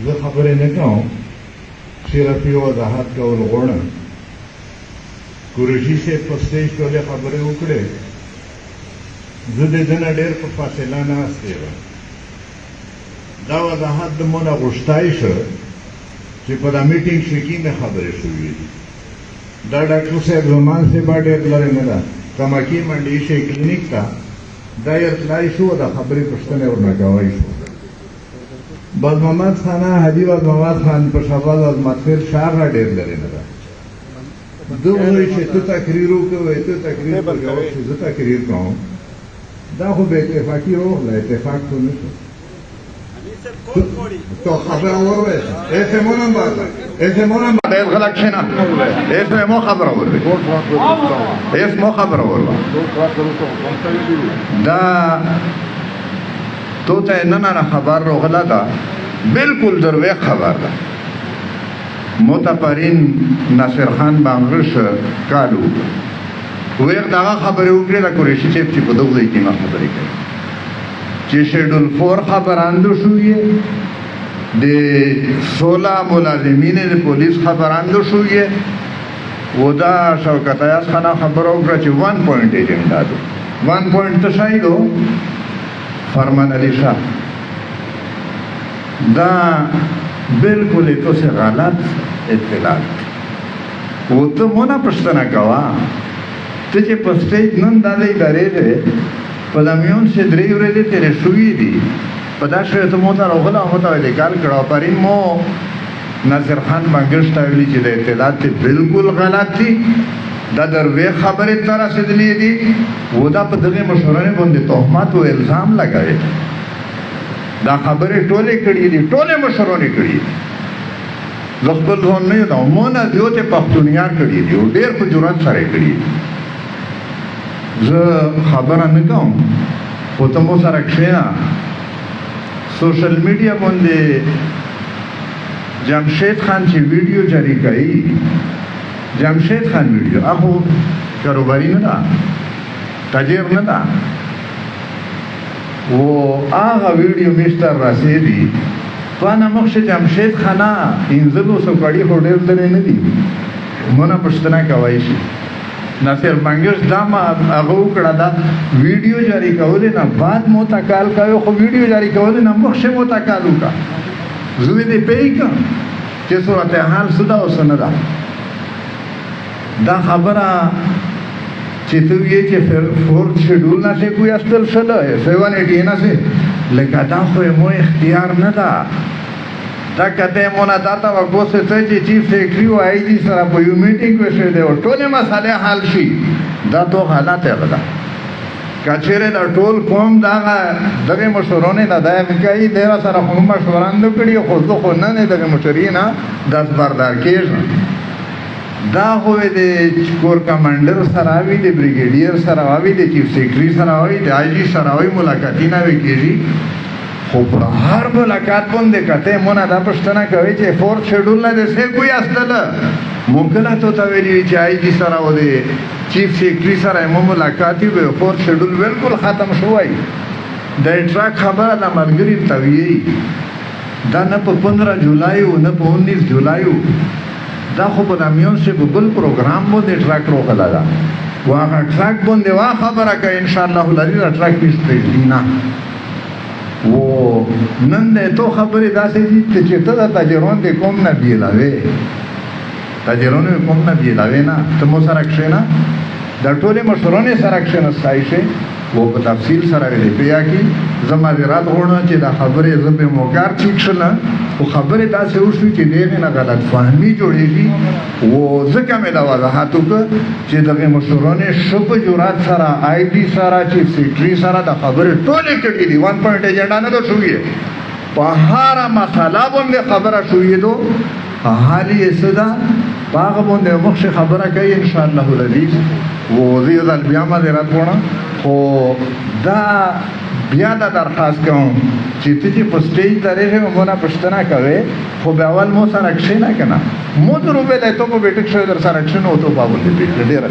زه خبرې نه کوم صرف یو وضاحت کول غواړم قریشي صاحب په سټیج ټولې خبرې وکړې زه د ده نه ډېر په فاصله ناست یم دا وضاحت د مونه غوښتی شه چې په دا میټینګ شکي نه خبرې شوې دي دا ډاکټر صاحب زمان صاحب ډېر لرې نه ده کمکي منډي شي کلینیک ته دا یې تلای شو د خبرې پوښتنې ورنه کوی شو بد محمد خانه حاجي بد محمد خان په شوال او مدخل ښار را ډېر لرې نه ده ده وایي چې ته تقریر وکړې ته تقریر وکړې چې زه تقریر کوم دا خو به اتفاقي وغله اتفاق خو نه شو تو خبره وروي ایسه مونم بالا ایسه مونم ډېر غلط شنه ایسه مو خبره وروي ایسه مو خبره وروي دا تو ته نه خبر راغله دا بالکل دروي خبر ده متپرین ناصر خان بانګرش کالو ویغ دا خبره وکړه د قریشي صاحب چې په دغه ځای کې ما خبرې کوي چې شیډول 4 خبراندو شوې د 16 ملازمین د پولیس خبراندو شوې ودا شوکت ایاز خان خبر وکړه چې 1 پوینټ ایجنډا ده 1 پوینټ ته شایدو فرمان علی شاه دا بالکل تو سے غلط اطلاع وہ تو مونا پښتنه کوا ته چې په سټیج نن دالې درې ده په دمیون سے درې ورځې تیرې شوې دي په دا شوې ته مو ته راغله مو ته ویل کال کړه پرین مو ناصر خان منګش ته ویلي چې د اطلاعات بالکل غلط دي دا دروي خبره تر رسیدلې دي ودا په دغه مشورې باندې تهمت او الزام لګوي دا خبره ټوله کړې دي ټوله مشورې کړې دي زغبل ځون نه دا مونږ دیوته پښتونیار کړې دي ډېر په جرأت سره کړې دي زه خبره نه کوم خو ته مو سره کښېنه سوشل میډیا باندې جمشید خان چې ویډیو جاری کوي جمشید خان ویډیو هغه کاروباري نه ده تاجر نه ده و هغه ویډیو مستر رسیدي پانا مخشه جمشید خانه انځلو سو کړي هډر لري نه دي مونږه پښتنه کوي شي ناصر منګش دا ما هغه کړه دا ویډیو جاری کول نه بعد مو تکال کوي خو ویډیو جاری کول نه مخشه مو تکال وکا زوی دې پیګه چې صورت حال سودا وسنه دا دا خبره چې ته یې چې فورت شیډول نه شي کوی اصل شله 780 نه سي لکه دا خو مو اختیار نه ده دا کته مونږه داتا وګوسه ته چې چیف سیکریټری او آی جی سره په یو میټینګ وشو دی ټولې مسالې حل شي دا تو حالات ده کچېره د ټول قوم دا دغه مشورونه نه دا کوي ډیر سره هم مشورانه کړي خو خو نه دغه مشورینه داس بردار کېږي دا هو د کور کمانډر سره وی د بریګیډیر سره وی د چیف سیکریټری سره وی د آی جی سره وی ملاقاتونه وکړي خو په هر ملاقات باندې کته مونږه دا پښتنه کوي چې فور شیډول نه ده څه کوئی اصل ممکن ته تا ویلي چې آی جی سره و دي چیف سیکریټری سره مو ملاقات وي فور شیډول بالکل ختم شوی د ټراک خبره د ملګری تویي دا نه په 15 جولای او نه په 19 جولای دا خو په دمیون سے بل پروګرام باندې ټراک روغلا دا واغه ټراک باندې وا خبره کوي ان شاء الله لري ټراک پیسې دینا و نن دې تو خبره داسې دي چې ته د تاجرون د کوم نه بیلاوي تاجرون کوم نه بیلاوي نه ته مو سره کښېنه د ټولې مشورونه سره کښېنه سایشه و په تفصیل سره ویلې بیا کې زما ورات غوړنه چې دا خبره زبې موګار ټیک شله او خبره داسې وشو چې دغه نه غلط فهمي جوړېږي و ځکه مې دا وضاحت وکړ چې دغه مشورونه شپ جرأت سره آی ډي سره چیف سیکریټری سره د خبره ټولې کړې دي 1 پوینټ ایجنډا نه ده شوې په هر مسله باندې خبره شوې دو حالي صدا باغ باندې مخشه خبره کوي ان شاء الله العزيز و زه د بیا ما درات وونه خو دا بیا دا درخواست کوم چې ته چې په سټیج درېږې مونږه پښتنه کوي خو به اول مو سره کښېنه که نه مو درو به دی ته په بیټک شوی در سره کښېنو تو په باندې ډېره